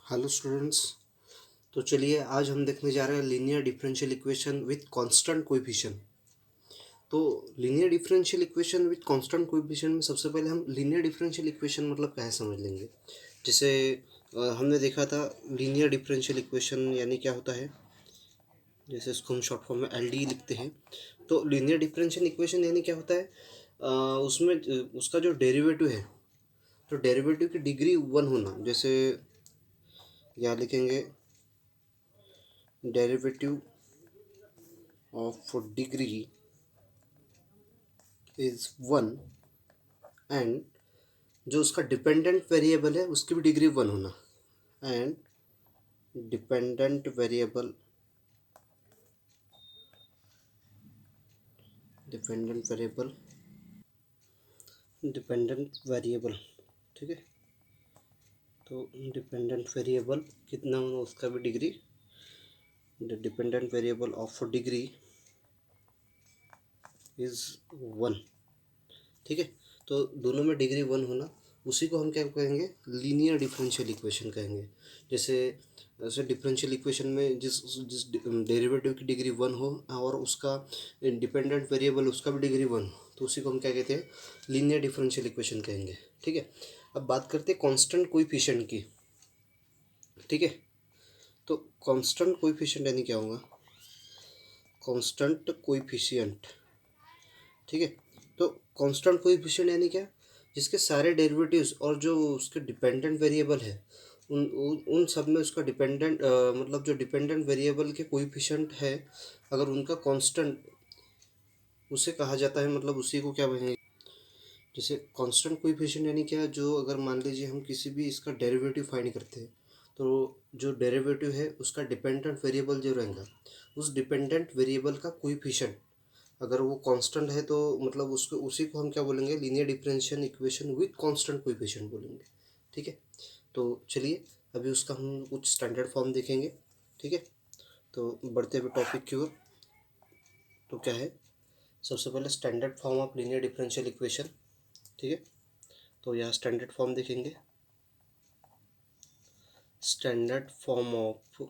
Hello students. तो चलिए आज हम देखने जा रहे हैं linear differential equation with constant coefficient. तो linear differential equation with constant coefficient में सबसे पहले हम लीनियर डिफरेंशियल इक्वेशन मतलब क्या है समझ लेंगे। जैसे हमने देखा था लीनियर डिफरेंशियल इक्वेशन यानी क्या होता है, जैसे इसको हम शॉर्ट फॉर्म में एलडी लिखते हैं। तो लीनियर डिफरेंशियल इक्वेशन यानी क्या होता है, उसमें उसका जो डेरिवेटिव है, तो डेरिवेटिव की डिग्री वन होना। जैसे यहाँ लिखेंगे derivative of degree is one, and जो उसका डिपेंडेंट वेरिएबल है उसकी भी डिग्री वन होना। And dependent variable dependent variable dependent variable ठीक है। तो डिपेंडेंट वेरिएबल कितना होना, उसका भी degree, the dependent variable of degree is one. ठीक है, तो दोनों में डिग्री वन होना, उसी को हम क्या कहेंगे, लीनियर डिफरेंशियल इक्वेशन कहेंगे। जैसे जैसे डिफरेंशियल इक्वेशन में जिस जिस डेरिवेटिव की डिग्री वन हो और उसका डिपेंडेंट वेरिएबल उसका भी डिग्री वन हो, तो उसी को हम क्या कहते हैं, लीनियर डिफरेंशियल इक्वेशन कहेंगे। ठीक है, अब बात करते हैं कांस्टेंट कोएफिशिएंट की। ठीक है, तो कांस्टेंट कोएफिशिएंट यानी क्या होगा, कांस्टेंट कोएफिशिएंट। ठीक है, तो कांस्टेंट कोएफिशिएंट यानी क्या, जिसके सारे डेरिवेटिव्स और जो उसके डिपेंडेंट वेरिएबल है उन सब में उसका डिपेंडेंट मतलब जो डिपेंडेंट वेरिएबल के कोएफिशिएंट है, अगर उनका कांस्टेंट, उसे कहा जाता है, मतलब उसी को क्या कहेंगे, जैसे कांस्टेंट कोएफिशिएंट यानी क्या, जो अगर मान लीजिए हम किसी भी इसका डेरिवेटिव फाइंड करते हैं, तो जो डेरिवेटिव है उसका डिपेंडेंट वेरिएबल जो रहेगा, उस डिपेंडेंट वेरिएबल का कोएफिशिएंट अगर वो कांस्टेंट है, तो मतलब उसको उसी को हम क्या बोलेंगे, linear differential equation with constant coefficient बोलेंगे। ठीक है, तो चलिए अभी उसका हम कुछ स्टैंडर्ड फॉर्म देखेंगे। ठीक है, तो बढ़ते हुए टॉपिक की ओर। तो क्या है, सबसे पहले standard form of linear differential equation. ठीक है, तो यहाँ स्टैंडर्ड फॉर्म देखेंगे, standard form of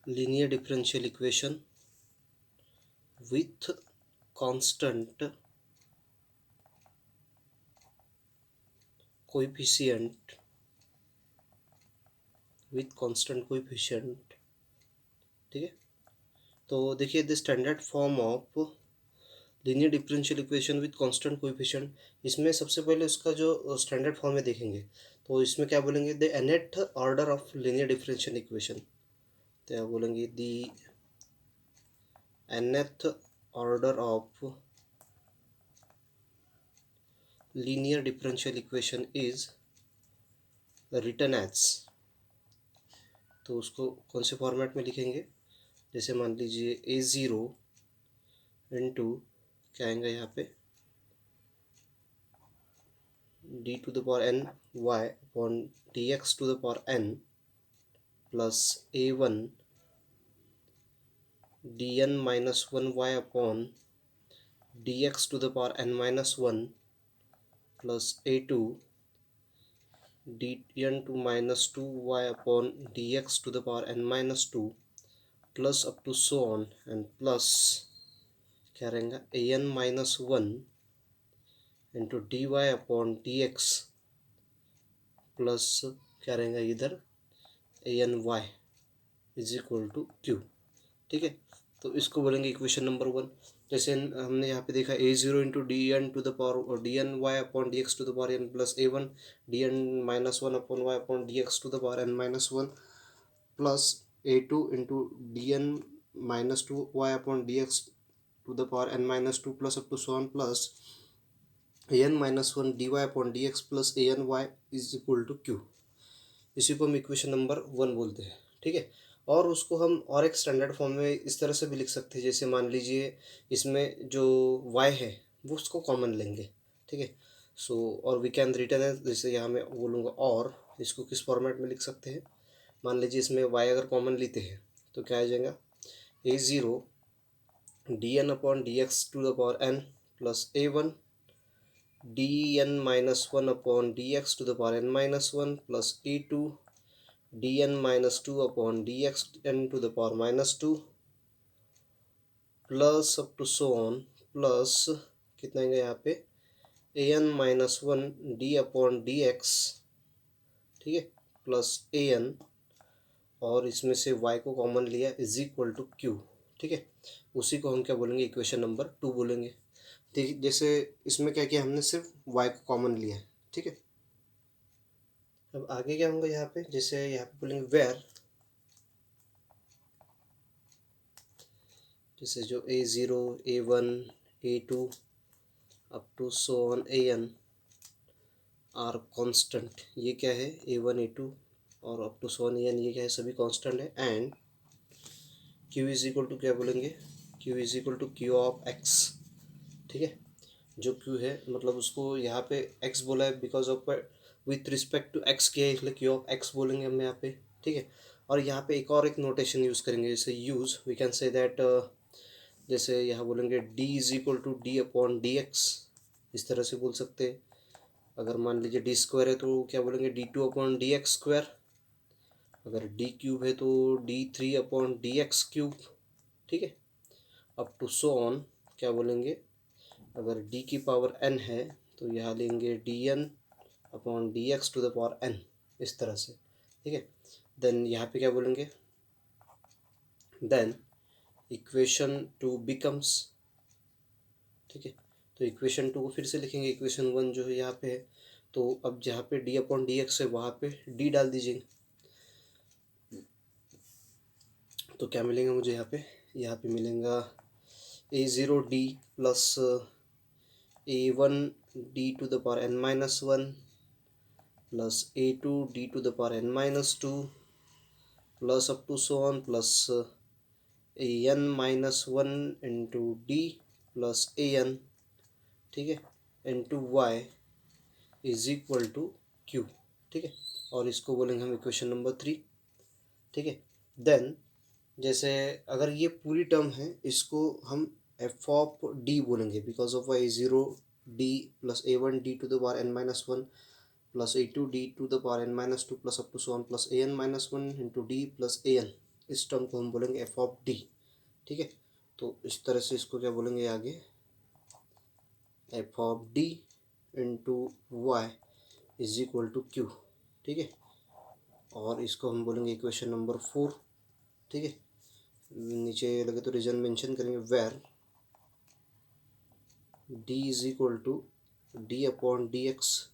linear differential equation with constant coefficient with constant coefficient. ठीक है, तो देखिए the standard form of linear differential equation with constant coefficient, इसमें सबसे पहले उसका जो स्टैंडर्ड फॉर्म है देखेंगे, तो इसमें क्या बोलेंगे, the nth order of linear differential equation. तो क्या बोलेंगे, the nth order of linear differential equation is written as. तो उसको कौन से फॉर्मेट में लिखेंगे, जैसे मान लीजिए ए ज़ीरो इंटू क्या आएगा यहाँ पे, d to the power n y upon d x to the power n plus a one d n minus one y upon d x to the power n minus one plus a two d n to minus two y upon d x to the power n minus two plus up to so on and plus क्या रहेगा, a n minus one into d y upon d x plus क्या रहेगा इधर, a n y is equal to q. ठीक है, तो इसको बोलेंगे इक्वेशन नंबर वन। जैसे हमने यहाँ पे देखा a zero into d n to the power d n y upon d x to the power n plus a one d n minus one upon y upon d x to the power n minus one plus a two into d n minus two y upon d x to the power n minus two plus up to so on plus a n minus one d y upon d x plus a n y is equal to q. इसी को हम equation number one बोलते हैं। ठीक है, और उसको हम और एक स्टैंडर्ड फॉर्म में इस तरह से भी लिख सकते हैं, जैसे मान लीजिए इसमें जो y है वो उसको कॉमन लेंगे। ठीक है, सो और वी कैन रिटर्न है, जैसे यहाँ मैं बोलूँगा, और इसको किस फॉर्मेट में लिख सकते हैं, मान लीजिए इसमें y अगर कॉमन लेते हैं तो क्या आ जाएगा, a zero d n upon d x to the power n plus a one dn-1 upon dx to the power n-1 plus e2 dn-2 upon dxn to the power -2 plus up to so on plus कितना आएगा यहाँ पे an-1 D upon d x, ठीक है, plus an, और इसमें से y को कॉमन लिया इज इक्वल टू q, ठीक है। उसी को हम क्या बोलेंगे, इक्वेशन नंबर 2 बोलेंगे। देखिए जैसे इसमें क्या किया हमने, सिर्फ y को कॉमन लिया है, ठीक है। अब आगे क्या होगा यहाँ पे, जैसे यहाँ पे बोलेंगे वेयर, जैसे जो a0 a1 a2 up to so on an are constant, ये क्या है a1 a2 और up to so on an, ये क्या है, सभी कांस्टेंट है। And q is equal to क्या बोलेंगे, q is equal to q of x, ठीक है। जो q है मतलब उसको यहाँ पे x बोला है because of with respect to x किया है, इसलिए q ऑफ x बोलेंगे हम यहाँ पे, ठीक है। और यहाँ पे एक नोटेशन यूज़ करेंगे, जैसे use we can say that, जैसे यहाँ बोलेंगे d is equal to d upon d x, इस तरह से बोल सकते हैं। अगर मान लीजिए डी स्क्वायर है तो क्या बोलेंगे d2 upon d x square, अगर डी क्यूब है तो d3 upon d x cube, ठीक है, अप टू सो ऑन क्या बोलेंगे, अगर d की पावर n है तो यहाँ लेंगे dn upon d x to the power n, इस तरह से, ठीक है। देन यहाँ पे क्या बोलेंगे, देन इक्वेशन 2 बिकम्स, ठीक है। तो इक्वेशन 2 को फिर से लिखेंगे, इक्वेशन 1 जो है यहाँ पे है, तो अब जहाँ पे d अपॉन डी एक्स है वहाँ पे d डाल दीजिए, तो क्या मिलेगा मुझे यहाँ पे मिलेगा a0 d plus a1 d to the power n-1 plus a2 d to the power n-2 plus up to so on plus an-1 into d plus an, ठीक है, into y is equal to q, ठीक है। और इसको बोलेंगे हम equation number 3, ठीक है। देन जैसे अगर ये पूरी टर्म है इसको हम एफ ऑफ डी बोलेंगे because of a0 d plus a1 d to the power n-1 plus a2 d to the power n-2 plus up to so on plus an-1 into d plus an, इस term को हम बोलेंगे F of D, ठीक है। तो इस तरह से इसको क्या बोलेंगे आगे, f of d into y is equal to q, ठीक है। और इसको हम बोलेंगे इक्वेशन नंबर 4, ठीक है। नीचे लगे तो रीजन मेंशन करेंगे, where d is equal to d upon d x,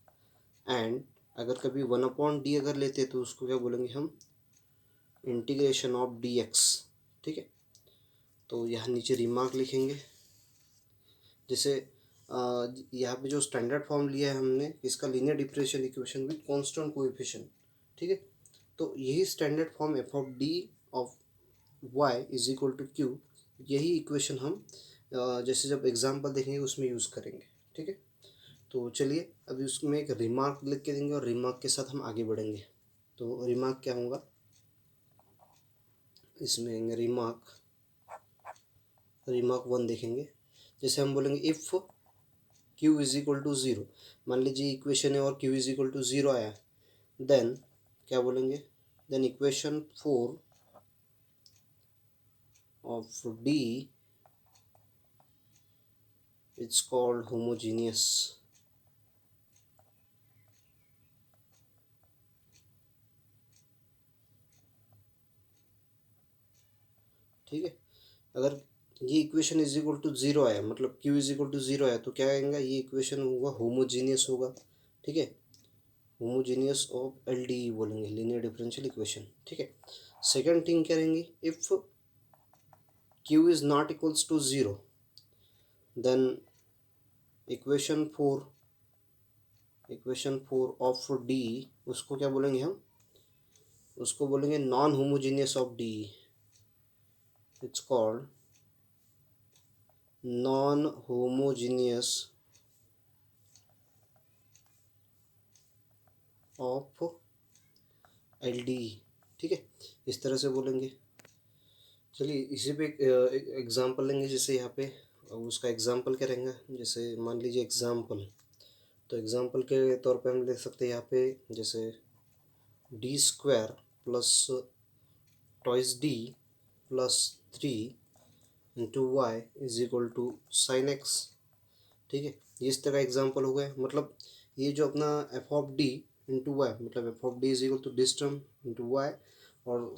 and अगर कभी 1 अपॉन डी अगर लेते तो उसको क्या बोलेंगे हम, इंटीग्रेशन ऑफ डी एक्स, ठीक है। तो यहाँ नीचे रिमार्क लिखेंगे, जैसे यहाँ पे जो स्टैंडर्ड फॉर्म लिया है हमने इसका, linear differential equation with constant coefficient, ठीक है। तो यही standard form f of d of y is equal to q, यही इक्वेशन हम जैसे जब एग्जांपल देखेंगे उसमें यूज़ करेंगे, ठीक है। तो चलिए अभी उसमें एक रिमार्क लिख के देंगे और रिमार्क के साथ हम आगे बढ़ेंगे। तो रिमार्क क्या होगा, इसमें रिमार्क 1 देखेंगे, जैसे हम बोलेंगे if q is equal to 0, मान लीजिए इक्वेशन है और q इज इक्वल टू 0 आया, देन क्या बोलेंगे, then equation 4 of d it's called homogeneous, ठीक है। अगर ये इक्वेशन इज इक्वल टू 0 आया, मतलब q इज इक्वल टू 0 आया, तो क्या आएगा, ये इक्वेशन होगा होमोजीनियस होगा, ठीक है। होमोजीनियस ऑफ एल डी बोलेंगे, लीनियर डिफरेंशियल इक्वेशन, ठीक है। सेकेंड थिंग क्या रहेंगी, if q is not equals to 0, then equation 4 of d, उसको क्या बोलेंगे हम, उसको बोलेंगे non homogeneous of d, it's called non homogeneous of L D, ठीक है, इस तरह से बोलेंगे। चलिए इसी पे एक एग्जांपल लेंगे, जैसे यहाँ पे उसका एग्जांपल क्या रहेगा, जैसे मान लीजिए एग्जांपल तो एग्जांपल के तौर पे हम लिख सकते हैं यहाँ पे जैसे d square plus twice d plus 3 into y is equal to sine x. ठीक है, ये इस तरह एग्जांपल हो गया। मतलब ये जो अपना f of d into y, मतलब f of d is equal to this term into y, और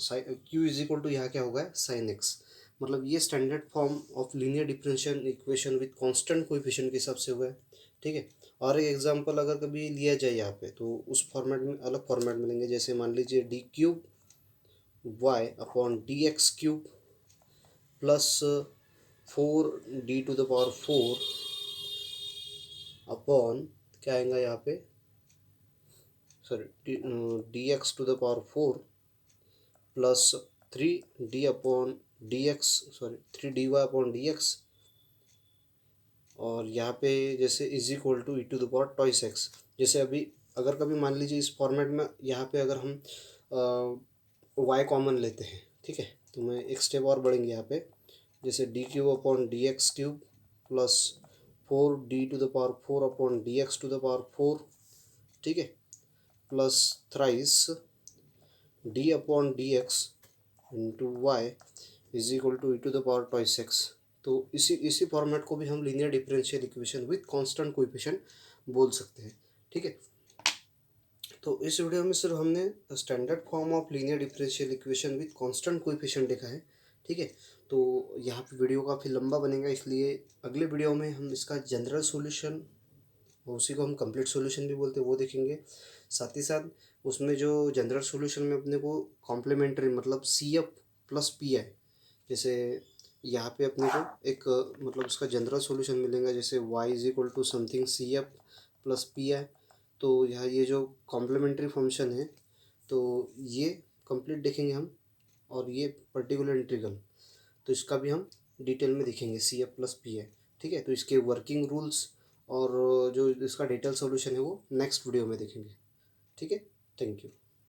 क्यू इज इक्वल टू यहाँ क्या होगा साइन एक्स। मतलब ये standard form of linear differential equation with constant coefficient के हिसाब से हुआ है। ठीक है, और एक एग्जांपल अगर कभी लिया जाए यहाँ पे तो उस फॉर्मेट में अलग फॉर्मेट मिलेंगे। जैसे मान लीजिए d cube y upon d x cube plus 4 d⁴ upon क्या आएगा यहाँ पे, सॉरी d⁴ प्लस 3 3 और यहाँ पे जैसे इज इक्वल टू e⁻²x। जैसे अभी अगर कभी मान लीजिए इस फॉर्मेट में यहाँ पे अगर हम y कॉमन लेते हैं, ठीक है, तो मैं एक स्टेप और बढ़ेंगे यहाँ पे। जैसे d³ upon dx³ plus 4 d⁴ upon dx⁴, ठीक है, plus thrice d upon dx into y is equal to e⁻²x। तो इसी फॉर्मेट को भी हम linear differential equation with constant coefficient बोल सकते हैं। ठीक है, तो इस वीडियो में सिर्फ हमने standard form of linear differential equation with constant coefficient देखा है। ठीक है, तो यहाँ पे वीडियो काफ़ी लंबा बनेगा, इसलिए अगले वीडियो में हम इसका जनरल सॉल्यूशन, उसी को हम कंप्लीट सॉल्यूशन भी बोलते हैं, वो देखेंगे। साथ ही साथ उसमें जो जनरल सॉल्यूशन में अपने को कॉम्प्लीमेंट्री मतलब C F plus P I, जैसे यहाँ पे अपने को एक मतलब उसका जनरल सॉल्यूशन मिलेगा जैसे y is equal to something C F plus P I. तो यहाँ ये जो कॉम्प्लीमेंट्री फंक्शन है तो ये कंप्लीट देखेंगे हम, और ये पर्टिकुलर इंटीग्रल तो इसका भी हम डिटेल में देखेंगे C F plus P I. ठीक है, तो इसके वर्किंग रूल्स और जो इसका डिटेल सॉल्यूशन है वो नेक्स्ट वीडियो में देखेंगे। ठीक है, थैंक यू।